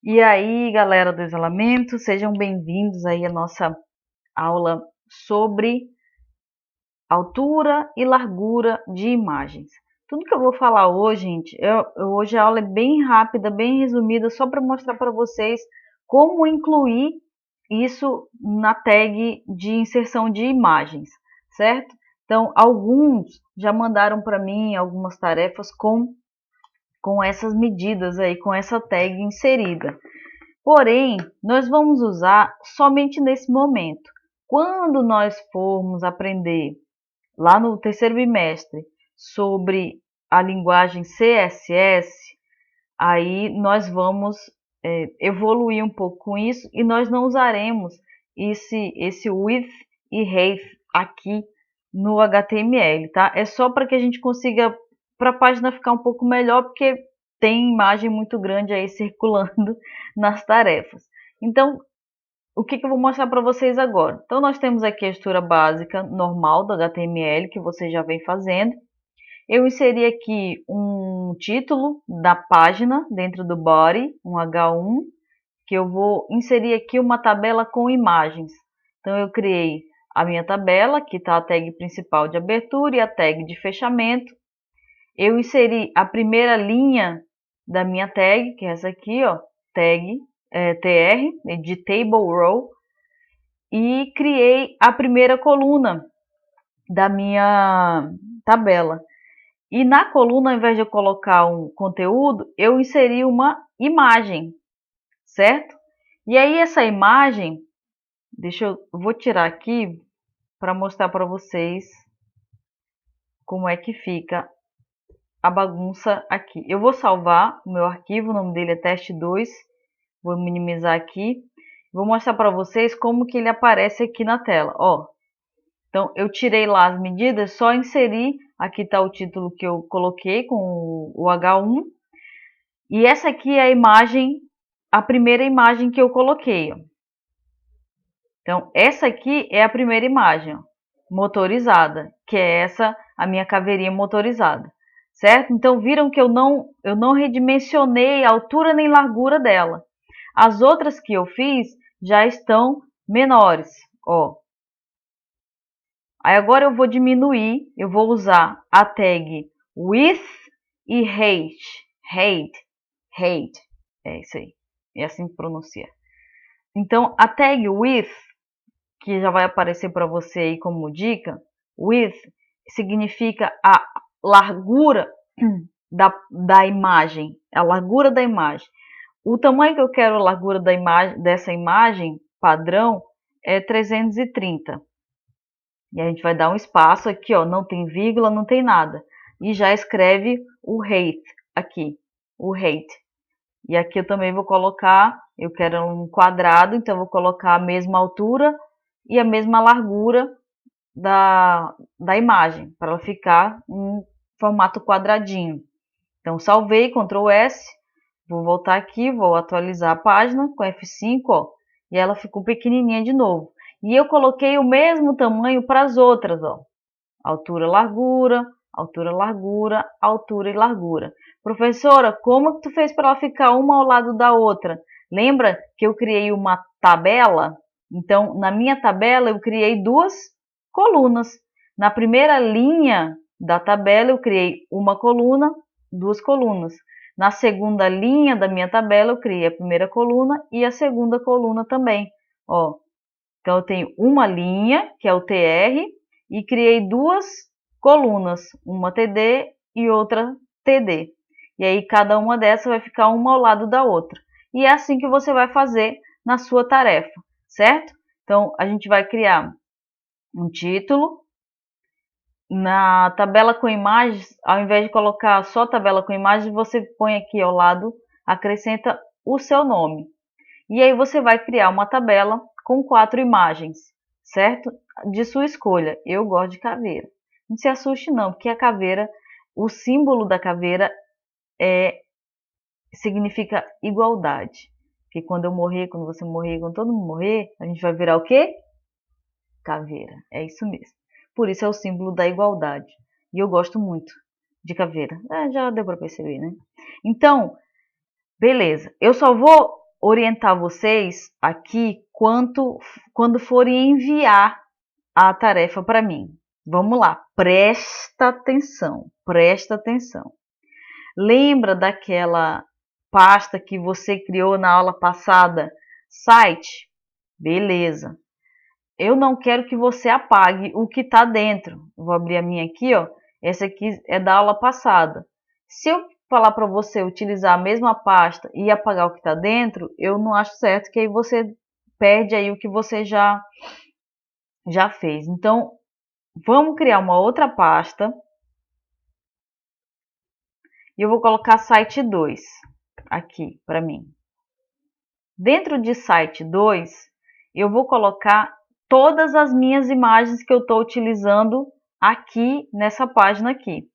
E aí, galera do isolamento, sejam bem-vindos aí à nossa aula sobre altura e largura de imagens. Tudo que eu vou falar hoje, gente, hoje a aula é bem rápida, bem resumida, só para mostrar para vocês como incluir isso na tag de inserção de imagens, certo? Então, alguns já mandaram para mim algumas tarefas com essas medidas aí, com essa tag inserida. Porém, nós vamos usar somente nesse momento. Quando nós formos aprender lá no terceiro bimestre sobre a linguagem CSS, aí nós vamos evoluir um pouco com isso e nós não usaremos esse width e height aqui no HTML, tá? É só para que a gente consiga, para a página ficar um pouco melhor, porque tem imagem muito grande aí circulando nas tarefas. Então, o que eu vou mostrar para vocês agora? Então, nós temos aqui a estrutura básica normal do HTML, que você já vem fazendo. Eu inseri aqui um título da página dentro do body, um H1, que eu vou inserir aqui uma tabela com imagens. Então, eu criei a minha tabela, que está a tag principal de abertura e a tag de fechamento. Eu inseri a primeira linha da minha tag, que é essa aqui, ó, tag TR, de Table Row, e criei a primeira coluna da minha tabela. E na coluna, ao invés de eu colocar um conteúdo, eu inseri uma imagem, certo? E aí essa imagem, vou tirar aqui para mostrar para vocês como é que fica a bagunça aqui. Eu vou salvar o meu arquivo, o nome dele é teste2, vou minimizar aqui. Vou mostrar para vocês como que ele aparece aqui na tela, ó. Então, eu tirei lá as medidas, só inseri, aqui está o título que eu coloquei com o H1, e essa aqui é a imagem, a primeira imagem que eu coloquei, ó. Então, essa aqui é a primeira imagem, ó, motorizada, que é essa, a minha caveirinha motorizada, certo? Então, viram que eu não redimensionei a altura nem largura dela. As outras que eu fiz já estão menores, ó. Aí agora eu vou diminuir, eu vou usar a tag width e height, é isso aí, é assim que pronuncia. Então a tag width, que já vai aparecer para você aí como dica, width significa a largura da imagem, a largura da imagem. O tamanho que eu quero a largura da imagem, dessa imagem padrão é 330. E a gente vai dar um espaço aqui, ó, não tem vírgula, não tem nada. E já escreve o height aqui, o height. E aqui eu também vou colocar, eu quero um quadrado, então eu vou colocar a mesma altura e a mesma largura da imagem, para ela ficar um formato quadradinho. Então, salvei, Ctrl S, vou voltar aqui, vou atualizar a página com F5, ó, e ela ficou pequenininha de novo. E eu coloquei o mesmo tamanho para as outras, ó. Altura, largura, altura, largura, altura e largura. Professora, como que tu fez para ela ficar uma ao lado da outra? Lembra que eu criei uma tabela? Então, na minha tabela, eu criei duas colunas. Na primeira linha da tabela, eu criei uma coluna, duas colunas. Na segunda linha da minha tabela, eu criei a primeira coluna e a segunda coluna também. Ó, então, eu tenho uma linha, que é o TR, e criei duas colunas, uma TD e outra TD. E aí, cada uma dessas vai ficar uma ao lado da outra. E é assim que você vai fazer na sua tarefa, certo? Então, a gente vai criar um título. Na tabela com imagens, ao invés de colocar só tabela com imagens, você põe aqui ao lado, acrescenta o seu nome. E aí você vai criar uma tabela com 4 imagens, certo? De sua escolha. Eu gosto de caveira. Não se assuste não, porque a caveira, o símbolo da caveira significa igualdade. Porque quando eu morrer, quando você morrer, quando todo mundo morrer, a gente vai virar o quê? Caveira. É isso mesmo. Por isso é o símbolo da igualdade. E eu gosto muito de caveira. Já deu para perceber, né? Então, beleza. Eu só vou orientar vocês aqui quando forem enviar a tarefa para mim. Vamos lá, presta atenção, presta atenção. Lembra daquela pasta que você criou na aula passada? Site? Beleza. Eu não quero que você apague o que está dentro. Vou abrir a minha aqui, ó. Essa aqui é da aula passada. Se eu falar para você utilizar a mesma pasta e apagar o que está dentro, eu não acho certo, que aí você perde aí o que você já fez. Então, vamos criar uma outra pasta. E eu vou colocar site 2 aqui para mim. Dentro de site 2, eu vou colocar todas as minhas imagens que eu estou utilizando aqui nessa página aqui.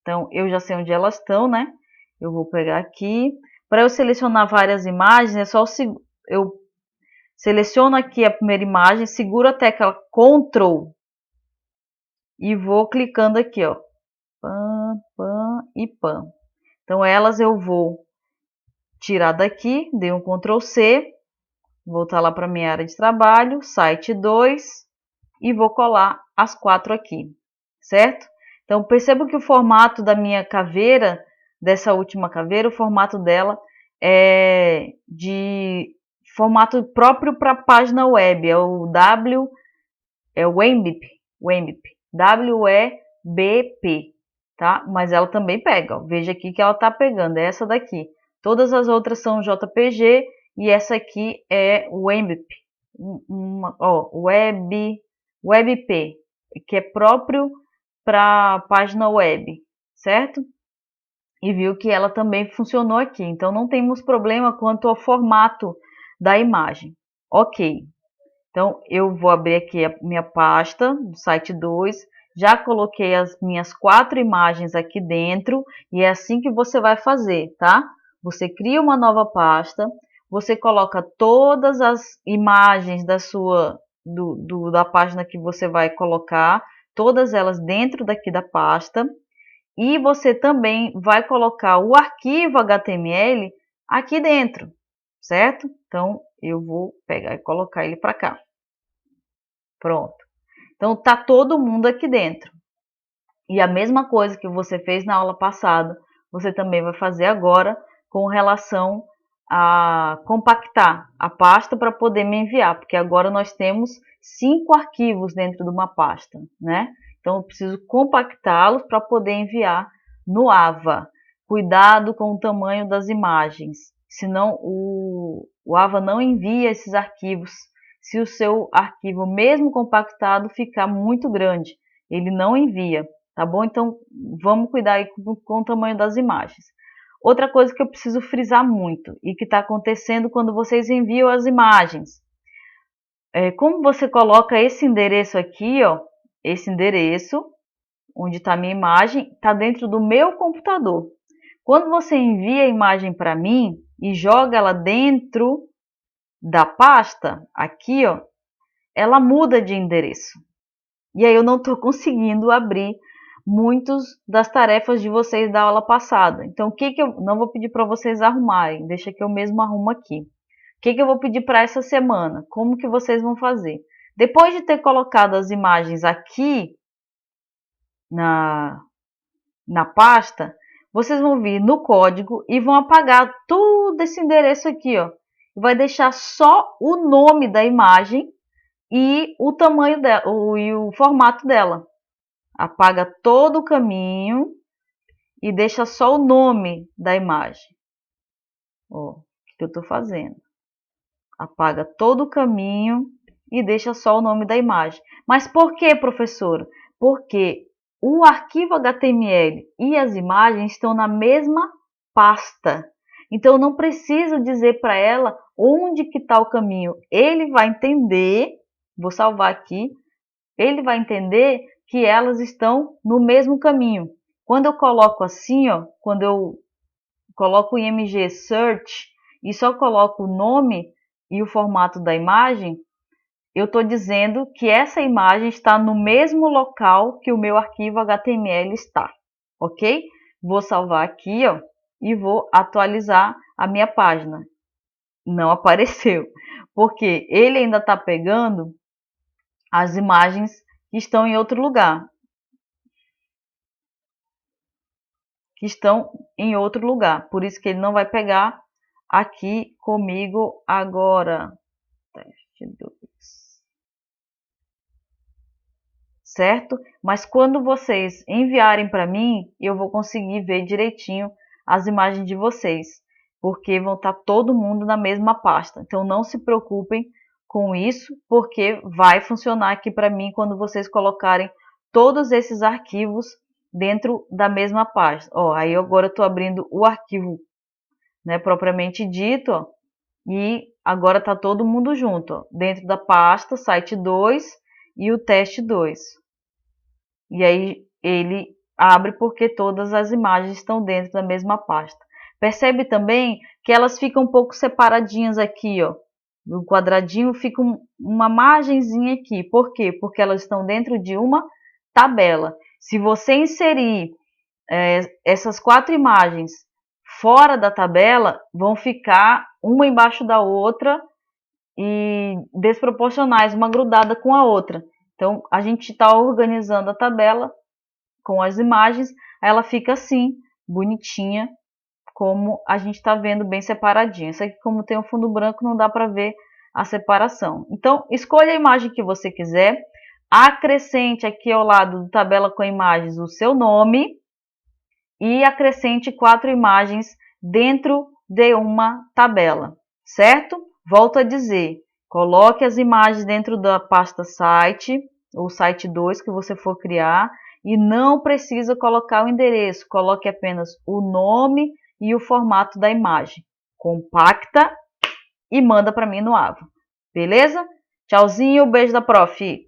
Então, eu já sei onde elas estão, né? Eu vou pegar aqui. Para eu selecionar várias imagens, é só eu seleciono aqui a primeira imagem, seguro a tecla Ctrl e vou clicando aqui, ó. Pam, pam e pam. Então, elas eu vou tirar daqui, dei um Ctrl C, voltar lá para minha área de trabalho, site 2, e vou colar as 4 aqui, certo? Então, perceba que o formato da minha caveira, dessa última caveira, o formato dela é de formato próprio para página web, é o WEBP, WEBP, tá? Mas ela também pega, ó. Veja aqui que ela tá pegando, é essa daqui. Todas as outras são JPG e essa aqui é WEBP, WEBP, que é próprio para página web, certo? E viu que ela também funcionou aqui, então não temos problema quanto ao formato da imagem. Ok, então eu vou abrir aqui a minha pasta do site 2, já coloquei as minhas 4 imagens aqui dentro e é assim que você vai fazer, tá? Você cria uma nova pasta, você coloca todas as imagens da página que você vai colocar, todas elas dentro daqui da pasta, e você também vai colocar o arquivo HTML aqui dentro, certo? Então, eu vou pegar e colocar ele para cá. Pronto. Então, tá todo mundo aqui dentro. E a mesma coisa que você fez na aula passada, você também vai fazer agora com relação a compactar a pasta para poder me enviar, porque agora nós temos 5 arquivos dentro de uma pasta, né? Então, eu preciso compactá-los para poder enviar no AVA. Cuidado com o tamanho das imagens, senão o AVA não envia esses arquivos se o seu arquivo, mesmo compactado, ficar muito grande. Ele não envia, tá bom? Então, vamos cuidar aí com o tamanho das imagens. Outra coisa que eu preciso frisar muito e que está acontecendo quando vocês enviam as imagens. Como você coloca esse endereço aqui, ó, esse endereço, onde está a minha imagem, está dentro do meu computador. Quando você envia a imagem para mim e joga ela dentro da pasta, aqui, ó, ela muda de endereço. E aí eu não estou conseguindo abrir muitas das tarefas de vocês da aula passada. Então, o que eu não vou pedir para vocês arrumarem, deixa que eu mesmo arrumo aqui. O que eu vou pedir para essa semana? Como que vocês vão fazer? Depois de ter colocado as imagens aqui na pasta, vocês vão vir no código e vão apagar todo esse endereço aqui, ó. Vai deixar só o nome da imagem e o tamanho dela, e o formato dela. Apaga todo o caminho e deixa só o nome da imagem. Ó, o que eu estou fazendo? Apaga todo o caminho e deixa só o nome da imagem. Mas por que, professora? Porque o arquivo HTML e as imagens estão na mesma pasta. Então, eu não preciso dizer para ela onde que está o caminho. Ele vai entender, vou salvar aqui, ele vai entender que elas estão no mesmo caminho. Quando eu coloco assim, ó, quando eu coloco o IMG Search e só coloco o nome e o formato da imagem, eu estou dizendo que essa imagem está no mesmo local que o meu arquivo HTML está, ok? Vou salvar aqui, ó, e vou atualizar a minha página. Não apareceu, porque ele ainda está pegando as imagens que estão em outro lugar. Por isso que ele não vai pegar aqui comigo agora. Teste 2. Certo? Mas quando vocês enviarem para mim, eu vou conseguir ver direitinho as imagens de vocês, porque vão estar todo mundo na mesma pasta. Então não se preocupem com isso, porque vai funcionar aqui para mim quando vocês colocarem todos esses arquivos dentro da mesma pasta. Ó, aí agora eu estou abrindo o arquivo, né, propriamente dito, ó, e agora está todo mundo junto, ó, dentro da pasta site 2 e o teste 2. E aí ele abre porque todas as imagens estão dentro da mesma pasta. Percebe também que elas ficam um pouco separadinhas aqui, ó. No quadradinho fica uma margenzinha aqui. Por quê? Porque elas estão dentro de uma tabela. Se você inserir essas 4 imagens fora da tabela, vão ficar uma embaixo da outra e desproporcionais, uma grudada com a outra. Então, a gente está organizando a tabela com as imagens, ela fica assim, bonitinha, como a gente está vendo bem separadinha. Isso aqui, como tem um fundo branco, não dá para ver a separação. Então, escolha a imagem que você quiser, acrescente aqui ao lado da tabela com imagens o seu nome e acrescente 4 imagens dentro de uma tabela, certo? Volto a dizer, coloque as imagens dentro da pasta site, ou site 2 que você for criar, e não precisa colocar o endereço, coloque apenas o nome e o formato da imagem. Compacta e manda para mim no Ava. Beleza? Tchauzinho, beijo da prof.